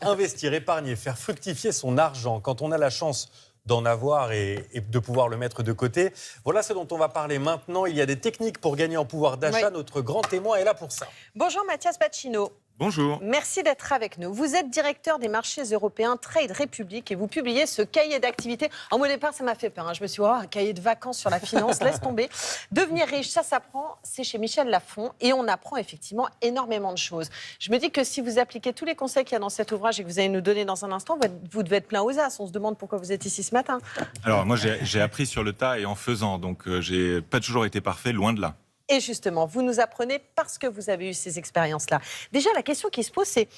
Investir, épargner, faire fructifier son argent quand on a la chance d'en avoir et de pouvoir le mettre de côté. Voilà ce dont on va parler maintenant. Il y a des techniques pour gagner en pouvoir d'achat. Oui. Notre grand témoin est là pour ça. Bonjour Mathias Bacchino. Bonjour. Merci d'être avec nous. Vous êtes directeur des marchés européens Trade Republic et vous publiez ce cahier d'activité. En au départ, ça m'a fait peur. Je me suis dit, un cahier de vacances sur la finance, laisse tomber. Devenir riche, ça s'apprend. C'est chez Michel Lafon et on apprend effectivement énormément de choses. Je me dis que si vous appliquez tous les conseils qu'il y a dans cet ouvrage et que vous allez nous donner dans un instant, vous devez être plein aux as. On se demande pourquoi vous êtes ici ce matin. Alors moi, j'ai appris sur le tas et en faisant. Donc, j'ai pas toujours été parfait, loin de là. Et justement, vous nous apprenez parce que vous avez eu ces expériences-là. Déjà, la question qui se pose, c'est,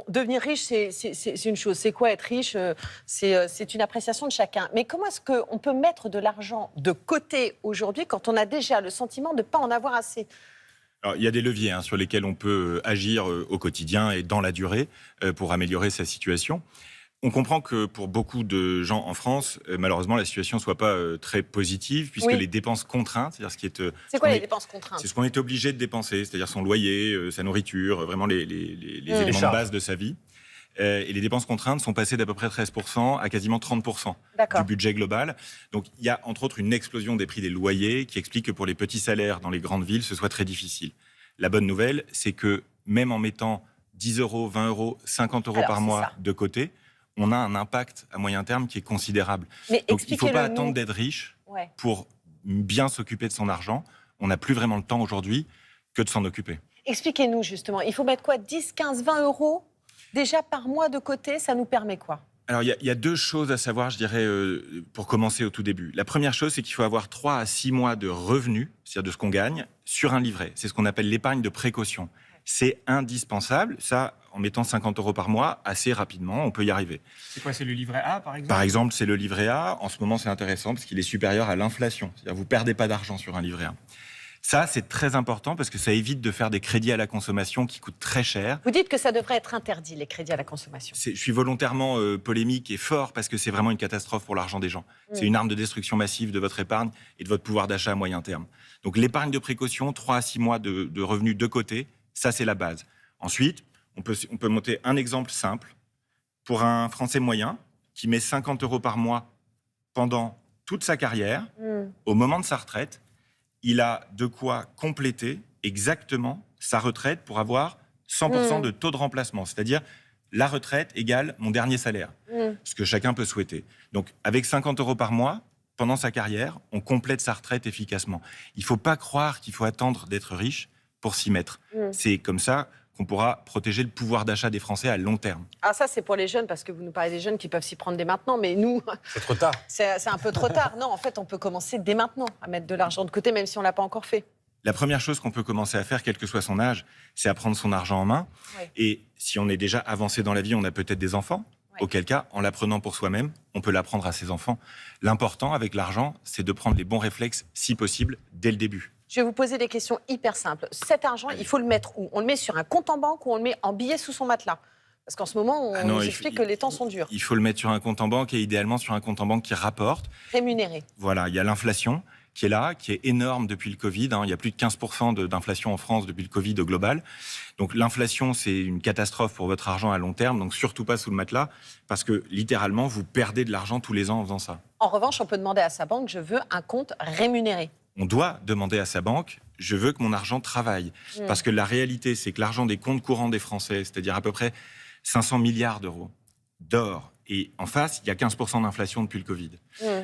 devenir riche, c'est une chose. C'est quoi être riche ? C'est une appréciation de chacun. Mais comment est-ce qu'on peut mettre de l'argent de côté aujourd'hui quand on a déjà le sentiment de ne pas en avoir assez ? Alors, il y a des leviers sur lesquels on peut agir au quotidien et dans la durée pour améliorer sa situation. On comprend que pour beaucoup de gens en France, malheureusement, la situation ne soit pas très positive, puisque les dépenses contraintes, c'est-à-dire ce qui est... C'est quoi les dépenses contraintes ? C'est ce qu'on est obligé de dépenser, c'est-à-dire son loyer, sa nourriture, vraiment les éléments de base de sa vie. Et les dépenses contraintes sont passées d'à peu près 13% à quasiment 30% du budget global. Donc il y a entre autres une explosion des prix des loyers qui explique que pour les petits salaires dans les grandes villes, ce soit très difficile. La bonne nouvelle, c'est que même en mettant 10 euros, 20 euros, 50 euros par mois de côté, on a un impact à moyen terme qui est considérable. Mais donc, il ne faut pas attendre d'être riche pour bien s'occuper de son argent. On n'a plus vraiment le temps aujourd'hui que de s'en occuper. Expliquez-nous justement, il faut mettre quoi ? 10, 15, 20 euros déjà par mois de côté, ça nous permet quoi ? Alors, il y a deux choses à savoir, je dirais, pour commencer au tout début. La première chose, c'est qu'il faut avoir 3 à 6 mois de revenus, c'est-à-dire de ce qu'on gagne, sur un livret. C'est ce qu'on appelle l'épargne de précaution. C'est indispensable. Ça, en mettant 50 euros par mois, assez rapidement, on peut y arriver. C'est quoi, c'est le livret A, par exemple ? Par exemple, c'est le livret A. En ce moment, c'est intéressant parce qu'il est supérieur à l'inflation. C'est-à-dire vous ne perdez pas d'argent sur un livret A. Ça, c'est très important parce que ça évite de faire des crédits à la consommation qui coûtent très cher. Vous dites que ça devrait être interdit, les crédits à la consommation. Je suis volontairement polémique et fort parce que c'est vraiment une catastrophe pour l'argent des gens. C'est une arme de destruction massive de votre épargne et de votre pouvoir d'achat à moyen terme. Donc l'épargne de précaution, 3 à 6 mois de revenus de côté, ça, c'est la base. Ensuite, on peut monter un exemple simple. Pour un Français moyen qui met 50 euros par mois pendant toute sa carrière, au moment de sa retraite, il a de quoi compléter exactement sa retraite pour avoir 100% de taux de remplacement. C'est-à-dire, la retraite égale mon dernier salaire, ce que chacun peut souhaiter. Donc, avec 50 euros par mois, pendant sa carrière, on complète sa retraite efficacement. Il ne faut pas croire qu'il faut attendre d'être riche pour s'y mettre. C'est comme ça qu'on pourra protéger le pouvoir d'achat des Français à long terme. Ah, ça, c'est pour les jeunes, parce que vous nous parlez des jeunes qui peuvent s'y prendre dès maintenant, mais nous... C'est trop tard. C'est un peu trop tard. Non, en fait, on peut commencer dès maintenant à mettre de l'argent de côté, même si on ne l'a pas encore fait. La première chose qu'on peut commencer à faire, quel que soit son âge, c'est à prendre son argent en main. Et si on est déjà avancé dans la vie, on a peut-être des enfants. Auquel cas, en l'apprenant pour soi-même, on peut l'apprendre à ses enfants. L'important avec l'argent, c'est de prendre les bons réflexes, si possible, dès le début. Je vais vous poser des questions hyper simples. Cet argent, il faut le mettre où ? On le met sur un compte en banque ou on le met en billets sous son matelas ? Parce qu'en ce moment, on nous explique que les temps sont durs. Il faut le mettre sur un compte en banque et idéalement sur un compte en banque qui rapporte. Rémunéré. Voilà, il y a l'inflation qui est là, qui est énorme depuis le Covid. Il y a plus de 15% d'inflation en France depuis le Covid au global. Donc l'inflation, c'est une catastrophe pour votre argent à long terme. Donc surtout pas sous le matelas, parce que littéralement, vous perdez de l'argent tous les ans en faisant ça. En revanche, on peut demander à sa banque, je veux un compte rémunéré. On doit demander à sa banque, je veux que mon argent travaille. Parce que la réalité, c'est que l'argent des comptes courants des Français, c'est-à-dire à peu près 500 milliards d'euros d'or, et en face, il y a 15% d'inflation depuis le Covid.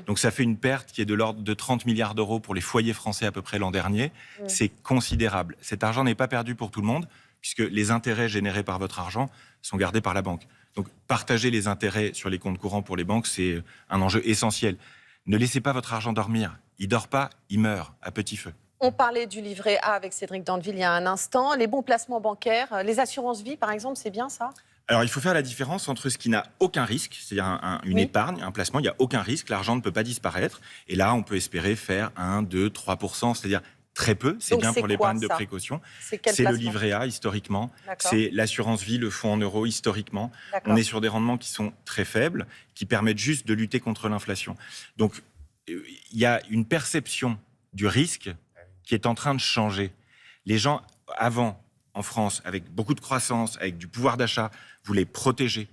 Donc ça fait une perte qui est de l'ordre de 30 milliards d'euros pour les foyers français à peu près l'an dernier. C'est considérable. Cet argent n'est pas perdu pour tout le monde, puisque les intérêts générés par votre argent sont gardés par la banque. Donc partager les intérêts sur les comptes courants pour les banques, c'est un enjeu essentiel. Ne laissez pas votre argent dormir. Il ne dort pas, il meurt à petit feu. On parlait du livret A avec Cédric Dandeville il y a un instant. Les bons placements bancaires, les assurances-vie, par exemple, c'est bien ça ? Alors, il faut faire la différence entre ce qui n'a aucun risque, c'est-à-dire une épargne, un placement, il n'y a aucun risque, l'argent ne peut pas disparaître. Et là, on peut espérer faire 1, 2, 3%, c'est-à-dire très peu. C'est bien pour l'épargne de précaution. C'est le livret A, historiquement. C'est l'assurance vie, le fonds en euros, historiquement. On est sur des rendements qui sont très faibles, qui permettent juste de lutter contre l'inflation. Donc, il y a une perception du risque qui est en train de changer. Les gens, avant, en France, avec beaucoup de croissance, avec du pouvoir d'achat, voulaient protéger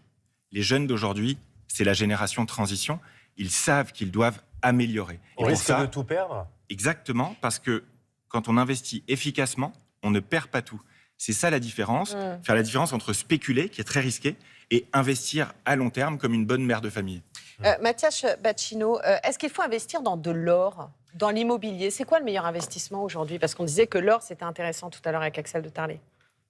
Les jeunes d'aujourd'hui, c'est la génération transition. Ils savent qu'ils doivent améliorer. On risque de tout perdre. Exactement, parce que quand on investit efficacement, on ne perd pas tout. C'est ça la différence. Faire la différence entre spéculer, qui est très risqué, et investir à long terme comme une bonne mère de famille. Mathias Bacchino, est-ce qu'il faut investir dans de l'or, dans l'immobilier? C'est quoi le meilleur investissement aujourd'hui? Parce qu'on disait que l'or, c'était intéressant tout à l'heure avec Axel de Tarlet.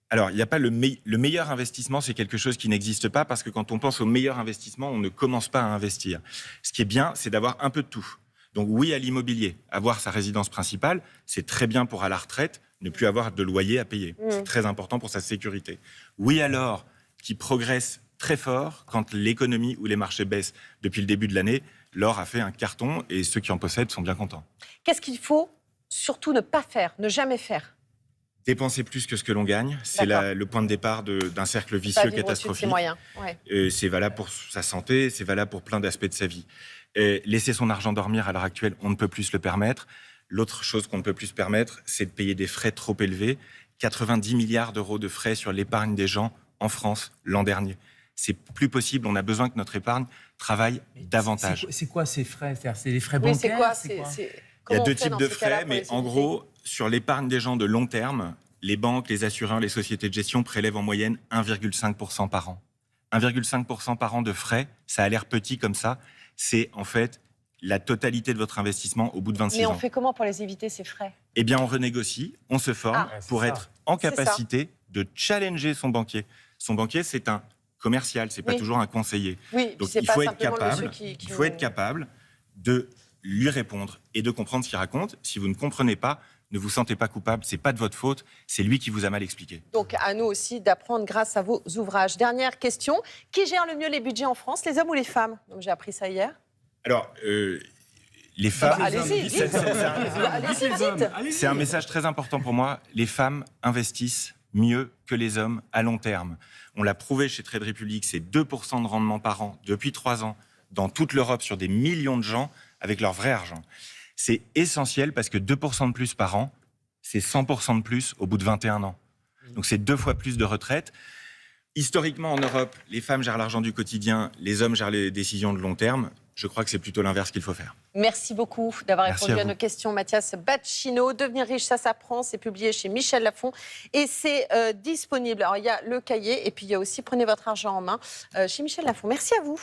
Alors, il n'y a pas le meilleur investissement, c'est quelque chose qui n'existe pas, parce que quand on pense au meilleur investissement, on ne commence pas à investir. Ce qui est bien, c'est d'avoir un peu de tout. Donc oui à l'immobilier, avoir sa résidence principale, c'est très bien pour à la retraite, ne plus avoir de loyer à payer. C'est très important pour sa sécurité. Oui à l'or, qui progresse très fort quand l'économie ou les marchés baissent. Depuis le début de l'année, l'or a fait un carton et ceux qui en possèdent sont bien contents. Qu'est-ce qu'il faut surtout ne pas faire, ne jamais faire? Dépenser plus que ce que l'on gagne, c'est le point de départ d'un cercle vicieux catastrophique. C'est valable pour sa santé, c'est valable pour plein d'aspects de sa vie. Laisser son argent dormir à l'heure actuelle, on ne peut plus se le permettre. L'autre chose qu'on ne peut plus se permettre, c'est de payer des frais trop élevés. 90 milliards d'euros de frais sur l'épargne des gens en France l'an dernier. C'est plus possible, on a besoin que notre épargne travaille davantage. C'est quoi ces frais? C'est les frais bancaires? Il y a deux types de frais, mais en gros, sur l'épargne des gens de long terme, les banques, les assureurs, les sociétés de gestion prélèvent en moyenne 1,5% par an. 1,5% par an de frais, ça a l'air petit comme ça. C'est en fait la totalité de votre investissement au bout de 26 ans. Mais on fait comment pour les éviter, ces frais? Eh bien, on renégocie, on se forme pour être en capacité de challenger son banquier. Son banquier, c'est un commercial, c'est pas toujours un conseiller. Oui, donc il faut être capable de lui répondre et de comprendre ce qu'il raconte. Si vous ne comprenez pas, ne vous sentez pas coupable, c'est pas de votre faute, c'est lui qui vous a mal expliqué. Donc à nous aussi d'apprendre grâce à vos ouvrages. Dernière question, qui gère le mieux les budgets en France, les hommes ou les femmes? Donc j'ai appris ça hier. Alors, les femmes... allez-y, vite. C'est un message très important pour moi. Les femmes investissent mieux que les hommes à long terme. On l'a prouvé chez Trade Republic, c'est 2% de rendement par an depuis 3 ans dans toute l'Europe sur des millions de gens avec leur vrai argent. C'est essentiel parce que 2% de plus par an, c'est 100% de plus au bout de 21 ans. Donc c'est 2 fois plus de retraite. Historiquement, en Europe, les femmes gèrent l'argent du quotidien, les hommes gèrent les décisions de long terme. Je crois que c'est plutôt l'inverse qu'il faut faire. Merci beaucoup d'avoir répondu à nos questions, Mathias Bacchino. Devenir riche, ça s'apprend. C'est publié chez Michel Lafon et c'est disponible. Alors, il y a le cahier et puis il y a aussi Prenez votre argent en main chez Michel Lafon. Merci à vous.